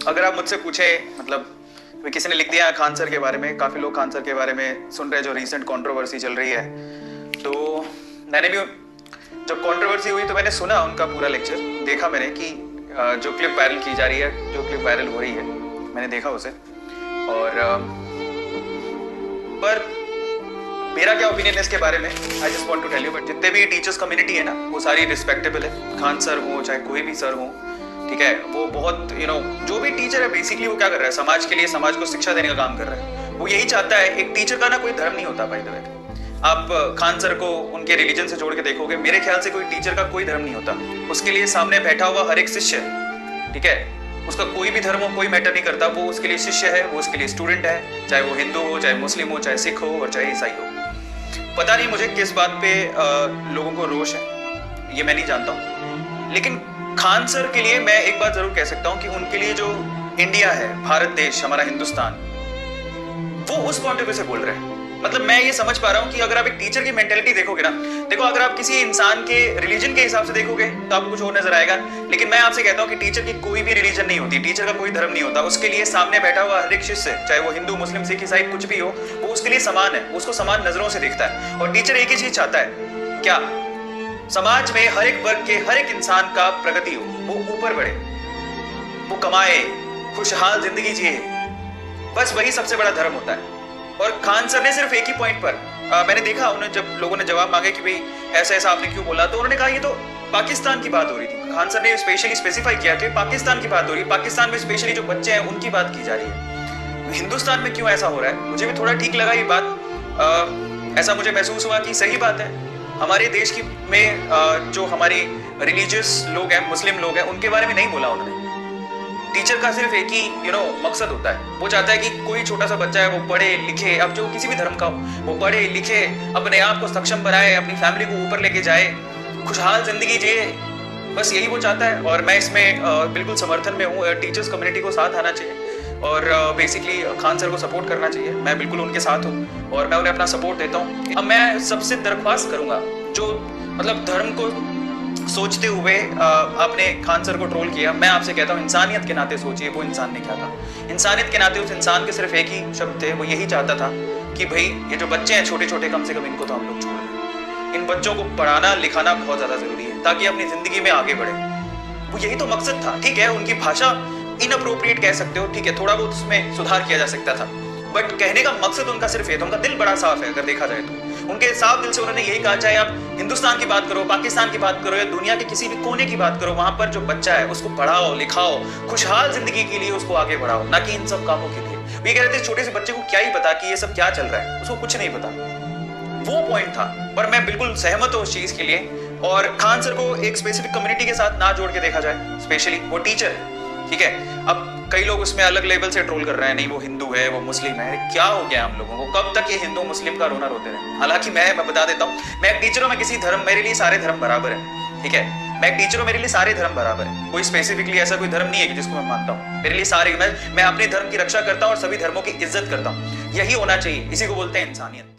अगर आप मुझसे पूछे मतलब किसी ने लिख दिया खान सर के बारे में, काफ़ी लोग खान सर के बारे में सुन रहे हैं जो रिसेंट कंट्रोवर्सी चल रही है, तो मैंने भी जब कंट्रोवर्सी हुई तो मैंने सुना उनका पूरा लेक्चर, देखा मैंने कि जो क्लिप वायरल की जा रही है, जो क्लिप वायरल हो रही है, मैंने देखा उसे। और पर मेरा क्या ओपिनियन है इसके बारे में, I just want to tell you, but जितने भी टीचर्स कम्युनिटी है ना वो सारी रिस्पेक्टेबल है। खान सर हो चाहे कोई भी सर हो, ठीक है, वो बहुत जो भी टीचर है बेसिकली वो क्या कर रहा है, समाज के लिए, समाज को शिक्षा देने का काम कर रहा है। वो यही चाहता है, एक टीचर का ना कोई धर्म नहीं होता बाय द वे। आप खान सर को उनके रिलीजन से जोड़ के देखोगे, मेरे ख्याल से कोई टीचर का कोई धर्म नहीं होता। उसके लिए सामने बैठा हुआ हर एक शिष्य है, ठीक है, उसका कोई भी धर्म हो कोई मैटर नहीं करता, वो उसके लिए शिष्य है, वो उसके लिए स्टूडेंट है, चाहे वो हिंदू हो, चाहे मुस्लिम हो, चाहे सिख हो और चाहे ईसाई हो। पता नहीं मुझे किस बात पे लोगों को रोष है, ये मैं नहीं जानता हूँ, लेकिन खान सर के लिए मैं एक बात जरूर कह सकता हूँ कि उनके लिए जो इंडिया है, भारत देश, हमारा हिंदुस्तान, वो उस पॉइंट ऑफ व्यू से बोल रहे हैं। मतलब मैं ये समझ पा रहा हूँ कि अगर आप एक टीचर की मेंटेलिटी देखोगे ना, देखो अगर आप किसी इंसान के रिलीजन के हिसाब से देखोगे तो आपको कुछ और नजर आएगा, लेकिन मैं आपसे कहता हूँ कि टीचर की कोई भी रिलीजन नहीं होती, टीचर का कोई धर्म नहीं होता। उसके लिए सामने बैठा हुआ हर एक शिष्य, चाहे वो हिंदू, मुस्लिम, सिख, ईसाई कुछ भी हो, वो उसके लिए समान है, उसको समान नजरों से देखता है। और टीचर एक ही चीज चाहता है, क्या, समाज में हर एक वर्ग के हर एक इंसान का प्रगति हो, वो ऊपर बढ़े, वो कमाए, खुशहाल जिंदगी जिए, बस वही सबसे बड़ा धर्म होता है। और खान सर ने सिर्फ एक ही पॉइंट पर मैंने देखा, उन्हें जब लोगों ने जवाब मांगे कि भाई ऐसा ऐसा आपने क्यों बोला, तो उन्होंने कहा ये तो पाकिस्तान की बात हो रही थी। खान सर ने स्पेशली स्पेसिफाई किया कि पाकिस्तान की बात हो रही है, पाकिस्तान में स्पेशली जो बच्चे हैं उनकी बात की जा रही है। हिंदुस्तान में क्यों ऐसा हो रहा है, मुझे भी थोड़ा ठीक लगा ये बात। ऐसा मुझे महसूस हुआ कि सही बात है, हमारे देश की में जो हमारी रिलीजियस लोग हैं, मुस्लिम लोग हैं, उनके बारे में नहीं बोला उन्होंने। टीचर का सिर्फ एक ही मकसद होता है, वो चाहता है कि कोई छोटा सा बच्चा है वो पढ़े लिखे, अब जो किसी भी धर्म का हो, वो पढ़े लिखे, अपने आप को सक्षम बनाए, अपनी फैमिली को ऊपर लेके जाए, खुशहाल जिंदगी जिए, बस यही वो चाहता है। और मैं इसमें बिल्कुल समर्थन में हूँ। टीचर्स कम्युनिटी को साथ आना चाहिए और बेसिकली खान सर को सपोर्ट करना चाहिए। मैं बिल्कुल उनके साथ हूँ और मैं उन्हें अपना सपोर्ट देता हूँ। अब मैं सबसे दरख्वास्त करूंगा, जो मतलब धर्म को सोचते हुए आपने खान सर को ट्रोल किया, मैं आपसे कहता हूँ इंसानियत के नाते सोचिए वो इंसान ने क्या था। इंसानियत के नाते उस इंसान के सिर्फ एक ही शब्द थे, वो यही चाहता था कि भाई ये जो बच्चे हैं छोटे छोटे, कम से कम इनको तो हम लोग छोड़ दें। इन बच्चों को पढ़ाना लिखाना बहुत ज्यादा जरूरी है ताकि अपनी जिंदगी में आगे बढ़े। वो यही तो मकसद था। ठीक है, उनकी भाषा इनअप्रोप्रिएट कह सकते हो, ठीक है, थोड़ा बहुत उसमें सुधार किया जा सकता था, बट कहने का मकसद उनका सिर्फ ये था। उनका दिल बड़ा साफ है, अगर देखा जाए तो उनके साफ दिल से उन्होंने यही कहा, चाहे आप हिंदुस्तान की बात करो, पाकिस्तान की बात करो या दुनिया के किसी भी कोने की बात करो, वहां पर जो बच्चा है उसको पढ़ाओ लिखाओ, खुशहाल जिंदगी के लिए उसको आगे बढ़ाओ, ना कि इन सब कामों के लिए। वे कह रहे थे छोटे से बच्चे को क्या ही पता कि ये सब क्या चल रहा है, उसको कुछ नहीं पता, वो पॉइंट था। पर मैं बिल्कुल सहमत हूँ उस चीज के लिए। और खान सर को एक स्पेसिफिक कम्युनिटी के साथ ना जोड़ के देखा जाए, स्पेशली वो टीचर है, ठीक है। अब कई लोग उसमें अलग लेवल से ट्रोल कर रहे हैं, नहीं वो हिंदू है, वो मुस्लिम है, क्या हो गया हम लोगों को, कब तक ये हिंदू मुस्लिम का रोना रोते रहे। हालांकि मैं बता देता हूँ, मैं एक टीचर हूँ, मैं किसी धर्म, मेरे लिए सारे धर्म बराबर है, ठीक है। मैं एक टीचर हूँ, मेरे लिए सारे धर्म बराबर है, कोई स्पेसिफिकली ऐसा कोई धर्म नहीं है कि जिसको मैं मानता हूँ। मेरे लिए सारे, मैं अपने धर्म की रक्षा करता हूँ और सभी धर्मों की इज्जत करता हूँ। यही होना चाहिए, इसी को बोलते हैं इंसानियत।